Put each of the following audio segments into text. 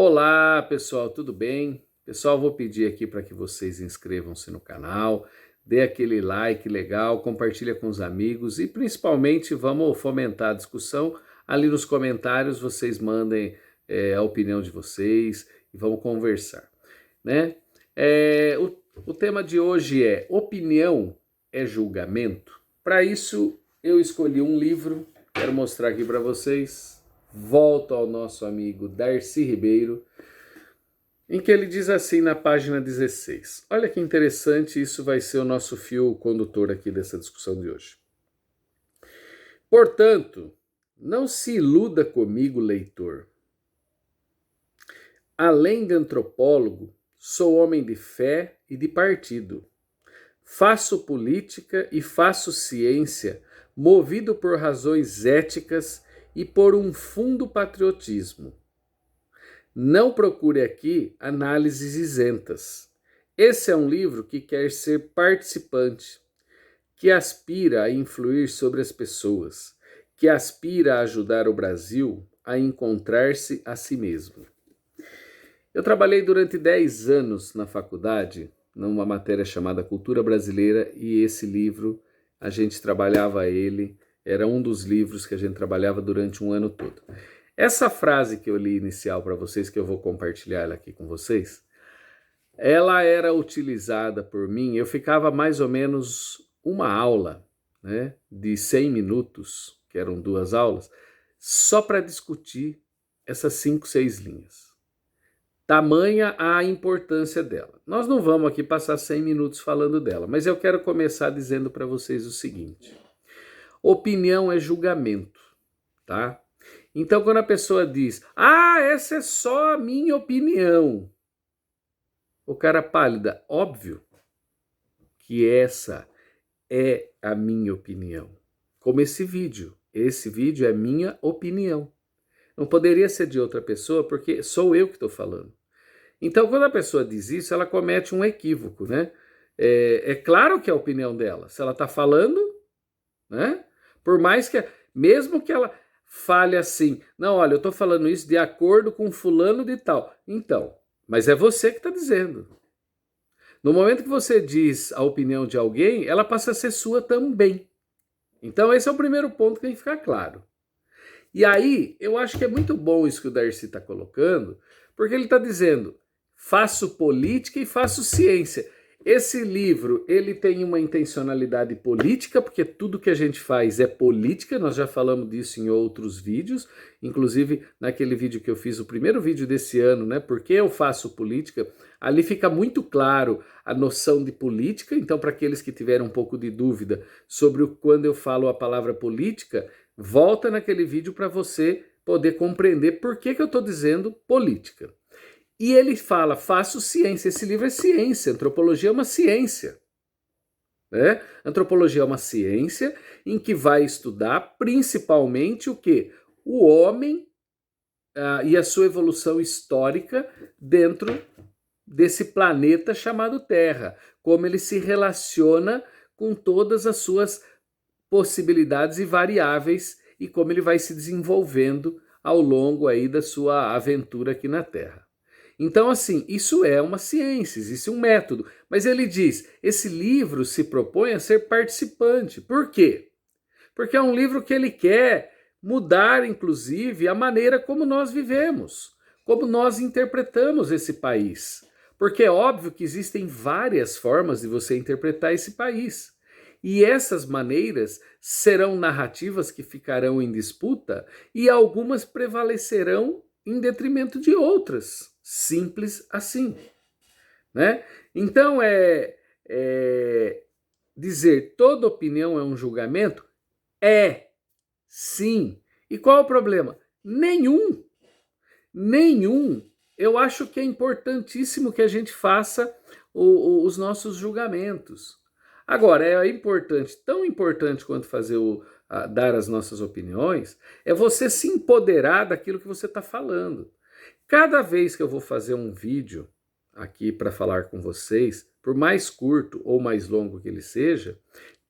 Olá, pessoal, tudo bem? Pessoal, vou pedir aqui para que vocês inscrevam-se no canal, dê aquele like legal, compartilha com os amigos e principalmente vamos fomentar a discussão. Ali nos comentários vocês mandem a opinião de vocês e vamos conversar, né? O tema de hoje é: opinião é julgamento? Para isso eu escolhi um livro, quero mostrar aqui para vocês. Volto ao nosso amigo Darcy Ribeiro, em que ele diz assim na página 16. Olha que interessante, isso vai ser o nosso fio condutor aqui dessa discussão de hoje. Portanto, não se iluda comigo, leitor. Além de antropólogo, sou homem de fé e de partido. Faço política e faço ciência, movido por razões éticas e por um fundo patriotismo. Não procure aqui análises isentas. Esse é um livro que quer ser participante, que aspira a influir sobre as pessoas, que aspira a ajudar o Brasil a encontrar-se a si mesmo. Eu trabalhei durante 10 anos na faculdade, numa matéria chamada Cultura Brasileira, e esse livro, a gente trabalhava ele, era um dos livros que a gente trabalhava durante um ano todo. Essa frase que eu li inicial para vocês, que eu vou compartilhar ela aqui com vocês, ela era utilizada por mim, eu ficava mais ou menos uma aula, né, de 100 minutos, que eram 2 aulas, só para discutir essas 5, 6 linhas. Tamanha a importância dela. Nós não vamos aqui passar 100 minutos falando dela, mas eu quero começar dizendo para vocês o seguinte: opinião é julgamento, tá? Então, quando a pessoa diz, essa é só a minha opinião, o cara pálida, óbvio que essa é a minha opinião. Como esse vídeo é minha opinião. Não poderia ser de outra pessoa, porque sou eu que estou falando. Então, quando a pessoa diz isso, ela comete um equívoco, né? É claro que é a opinião dela. Se ela está falando, né? Por mais que, mesmo que ela fale assim, não, olha, eu estou falando isso de acordo com fulano de tal. Então, mas é você que está dizendo. No momento que você diz a opinião de alguém, ela passa a ser sua também. Então, esse é o primeiro ponto que tem que ficar claro. E aí, eu acho que é muito bom isso que o Darcy está colocando, porque ele está dizendo, faço política e faço ciência. Esse livro, ele tem uma intencionalidade política, porque tudo que a gente faz é política, nós já falamos disso em outros vídeos, inclusive naquele vídeo que eu fiz, o primeiro vídeo desse ano, né, por que eu faço política, ali fica muito claro a noção de política. Então, para aqueles que tiveram um pouco de dúvida sobre quando eu falo a palavra política, volta naquele vídeo para você poder compreender por que eu estou dizendo política. E ele fala, faço ciência. Esse livro é ciência, antropologia é uma ciência. Né? Antropologia é uma ciência em que vai estudar principalmente o quê? O homem e a sua evolução histórica dentro desse planeta chamado Terra. Como ele se relaciona com todas as suas possibilidades e variáveis e como ele vai se desenvolvendo ao longo aí da sua aventura aqui na Terra. Então, assim, isso é uma ciência, existe um método. Mas ele diz, esse livro se propõe a ser participante. Por quê? Porque é um livro que ele quer mudar, inclusive, a maneira como nós vivemos, como nós interpretamos esse país. Porque é óbvio que existem várias formas de você interpretar esse país. E essas maneiras serão narrativas que ficarão em disputa e algumas prevalecerão em detrimento de outras. Simples assim, né? Então, dizer toda opinião é um julgamento? É, sim. E qual é o problema? Nenhum. Nenhum. Eu acho que é importantíssimo que a gente faça os nossos julgamentos. Agora, é importante, tão importante quanto dar as nossas opiniões, é você se empoderar daquilo que você está falando. Cada vez que eu vou fazer um vídeo aqui para falar com vocês, por mais curto ou mais longo que ele seja,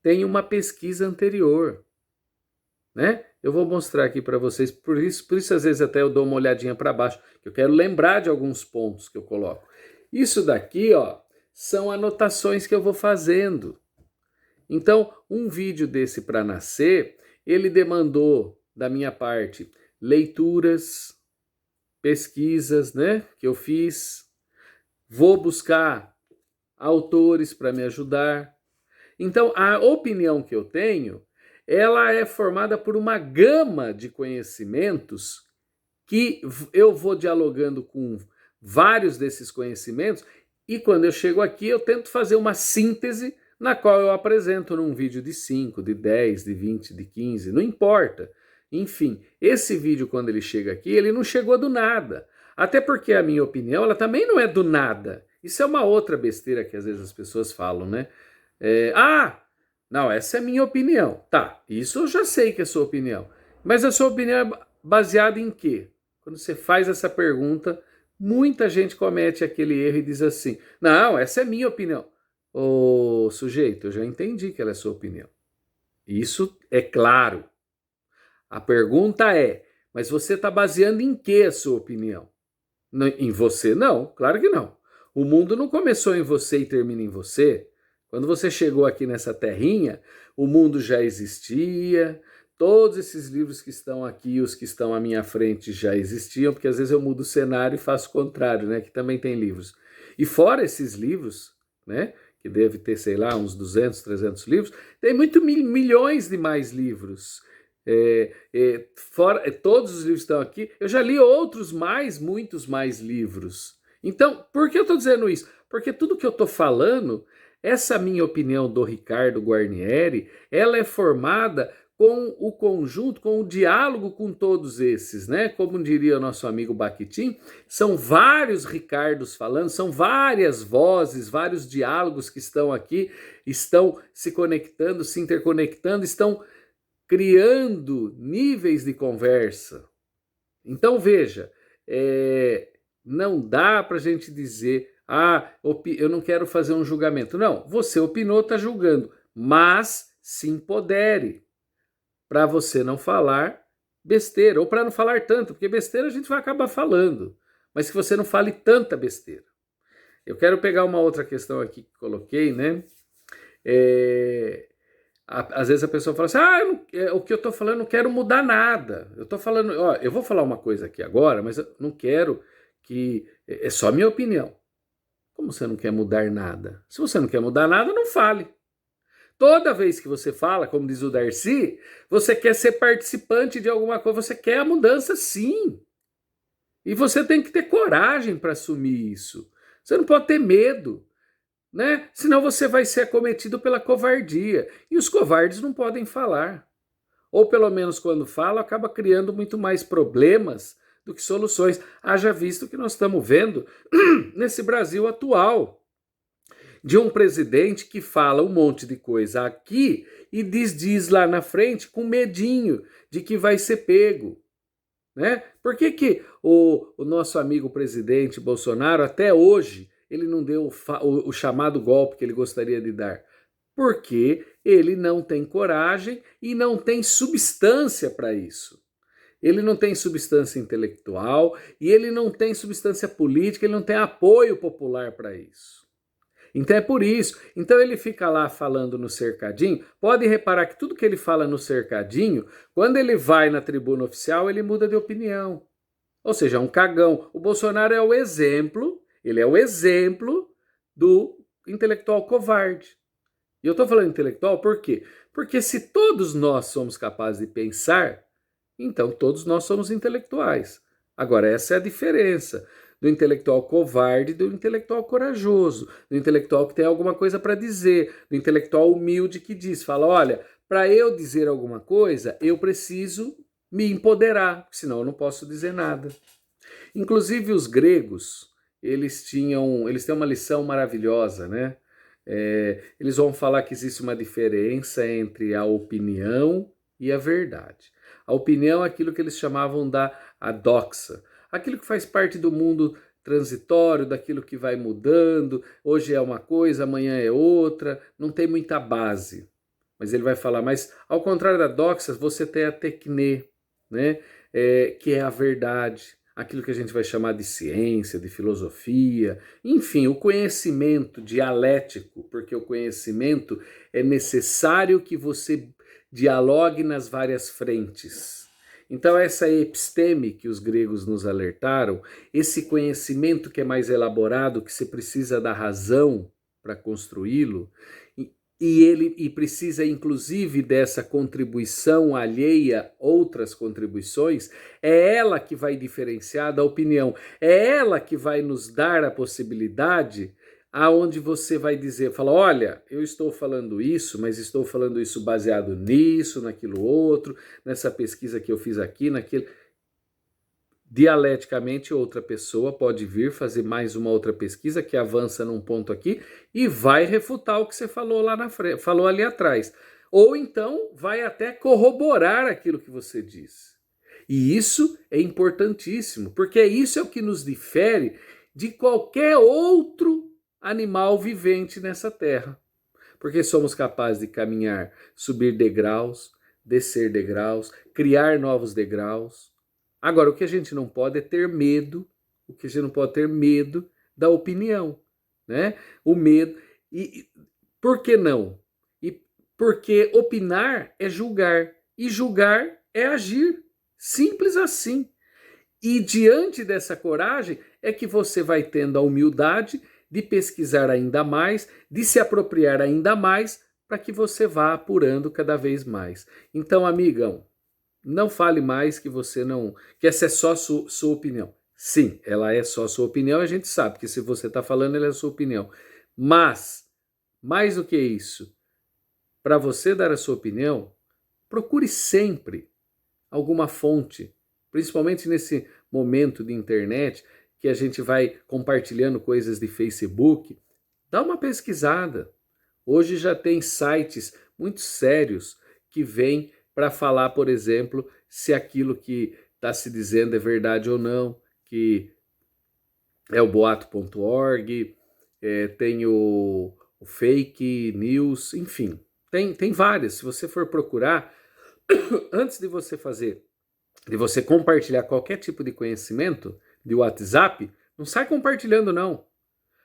tem uma pesquisa anterior, né? Eu vou mostrar aqui para vocês, por isso às vezes até eu dou uma olhadinha para baixo, que eu quero lembrar de alguns pontos que eu coloco. Isso daqui, ó, são anotações que eu vou fazendo. Então, um vídeo desse para nascer, ele demandou da minha parte leituras, pesquisas, né, que eu fiz. Vou buscar autores para me ajudar. Então, a opinião que eu tenho, ela é formada por uma gama de conhecimentos que eu vou dialogando com vários desses conhecimentos e quando eu chego aqui eu tento fazer uma síntese na qual eu apresento num vídeo de 5, de 10, de 20, de 15, não importa. Enfim, esse vídeo quando ele chega aqui, ele não chegou do nada. Até porque a minha opinião, ela também não é do nada. Isso é uma outra besteira que às vezes as pessoas falam, né? Não, essa é a minha opinião. Tá, isso eu já sei que é a sua opinião. Mas a sua opinião é baseada em quê? Quando você faz essa pergunta, muita gente comete aquele erro e diz assim, não, essa é a minha opinião. Ô sujeito, eu já entendi que ela é sua opinião. Isso é claro. A pergunta é, mas você está baseando em que a sua opinião? Em você? Não, claro que não. O mundo não começou em você e termina em você. Quando você chegou aqui nessa terrinha, o mundo já existia, todos esses livros que estão aqui, os que estão à minha frente já existiam, porque às vezes eu mudo o cenário e faço o contrário, né? Que também tem livros. E fora esses livros, né? Que deve ter, sei lá, uns 200, 300 livros, tem milhões de mais livros. Todos os livros estão aqui. Eu já li outros muitos mais livros. Então, por que eu estou dizendo isso? Porque tudo que eu estou falando, essa minha opinião do Ricardo Guarnieri, ela é formada com o conjunto, com o diálogo com todos esses, né? Como diria o nosso amigo Bakhtin, são vários Ricardos falando, são várias vozes, vários diálogos que estão aqui, estão se conectando, se interconectando, estão criando níveis de conversa. Então veja, não dá para a gente dizer, eu não quero fazer um julgamento. Não, você opinou, está julgando, mas se empodere para você não falar besteira, ou para não falar tanto, porque besteira a gente vai acabar falando, mas que você não fale tanta besteira. Eu quero pegar uma outra questão aqui que coloquei, né? Às vezes a pessoa fala assim, o que eu estou falando, eu não quero mudar nada. Eu estou falando, eu vou falar uma coisa aqui agora, mas eu não quero que... É só minha opinião. Como você não quer mudar nada? Se você não quer mudar nada, não fale. Toda vez que você fala, como diz o Darcy, você quer ser participante de alguma coisa, você quer a mudança sim. E você tem que ter coragem para assumir isso. Você não pode ter medo, né? Senão você vai ser acometido pela covardia. E os covardes não podem falar. Ou pelo menos quando falam, acaba criando muito mais problemas do que soluções. Haja visto que nós estamos vendo nesse Brasil atual. De um presidente que fala um monte de coisa aqui e diz lá na frente com medinho de que vai ser pego. Né? Por que o nosso amigo presidente Bolsonaro, até hoje, ele não deu o chamado golpe que ele gostaria de dar? Porque ele não tem coragem e não tem substância para isso. Ele não tem substância intelectual e ele não tem substância política, ele não tem apoio popular para isso. Então é por isso. Então ele fica lá falando no cercadinho. Pode reparar que tudo que ele fala no cercadinho, quando ele vai na tribuna oficial, ele muda de opinião. Ou seja, é um cagão. O Bolsonaro é o exemplo, ele é o exemplo do intelectual covarde. E eu estou falando intelectual por quê? Porque se todos nós somos capazes de pensar, então todos nós somos intelectuais. Agora, essa é a diferença do intelectual covarde e do intelectual corajoso, do intelectual que tem alguma coisa para dizer, do intelectual humilde que fala, olha, para eu dizer alguma coisa, eu preciso me empoderar, senão eu não posso dizer nada. Inclusive os gregos, eles têm uma lição maravilhosa, né? Eles vão falar que existe uma diferença entre a opinião e a verdade. A opinião é aquilo que eles chamavam da doxa, aquilo que faz parte do mundo transitório, daquilo que vai mudando, hoje é uma coisa, amanhã é outra, não tem muita base. Mas ele vai falar, mas ao contrário da doxa, você tem a tekne, né? Que é a verdade, aquilo que a gente vai chamar de ciência, de filosofia, enfim, o conhecimento dialético, porque o conhecimento é necessário que você dialogue nas várias frentes. Então essa episteme que os gregos nos alertaram, esse conhecimento que é mais elaborado, que você precisa da razão para construí-lo, e precisa inclusive dessa contribuição alheia, outras contribuições, é ela que vai diferenciar da opinião, é ela que vai nos dar a possibilidade aonde você vai dizer, fala, olha, eu estou falando isso, mas estou falando isso baseado nisso, naquilo outro, nessa pesquisa que eu fiz aqui, naquele... Dialeticamente, outra pessoa pode vir fazer mais uma outra pesquisa que avança num ponto aqui e vai refutar o que você falou lá na frente, falou ali atrás. Ou então vai até corroborar aquilo que você diz. E isso é importantíssimo, porque isso é o que nos difere de qualquer outro animal vivente nessa terra. Porque somos capazes de caminhar, subir degraus, descer degraus, criar novos degraus. Agora, o que a gente não pode é ter medo, o que a gente não pode ter medo da opinião, né? O medo. E por que não? Porque opinar é julgar, e julgar é agir. Simples assim. E diante dessa coragem é que você vai tendo a humildade de pesquisar ainda mais, de se apropriar ainda mais, para que você vá apurando cada vez mais. Então, amigão, não fale mais que você não... que essa é só sua opinião. Sim, ela é só sua opinião, a gente sabe que se você está falando, ela é sua opinião. Mas, mais do que isso, para você dar a sua opinião, procure sempre alguma fonte, principalmente nesse momento de internet, que a gente vai compartilhando coisas de Facebook, dá uma pesquisada. Hoje já tem sites muito sérios que vêm para falar, por exemplo, se aquilo que está se dizendo é verdade ou não, que é o boato.org, tem o fake news, enfim, tem várias. Se você for procurar, antes de você compartilhar qualquer tipo de conhecimento de WhatsApp, não sai compartilhando não.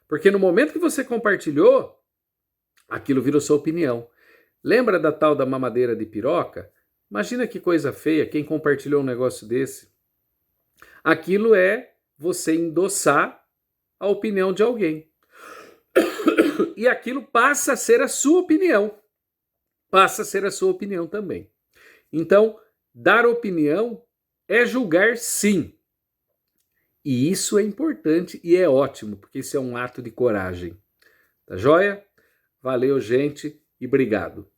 Porque no momento que você compartilhou, aquilo virou sua opinião. Lembra da tal da mamadeira de piroca? Imagina que coisa feia quem compartilhou um negócio desse. Aquilo é você endossar a opinião de alguém. E aquilo passa a ser a sua opinião. Passa a ser a sua opinião também. Então, dar opinião é julgar sim. E isso é importante e é ótimo, porque isso é um ato de coragem. Tá joia? Valeu, gente, e obrigado.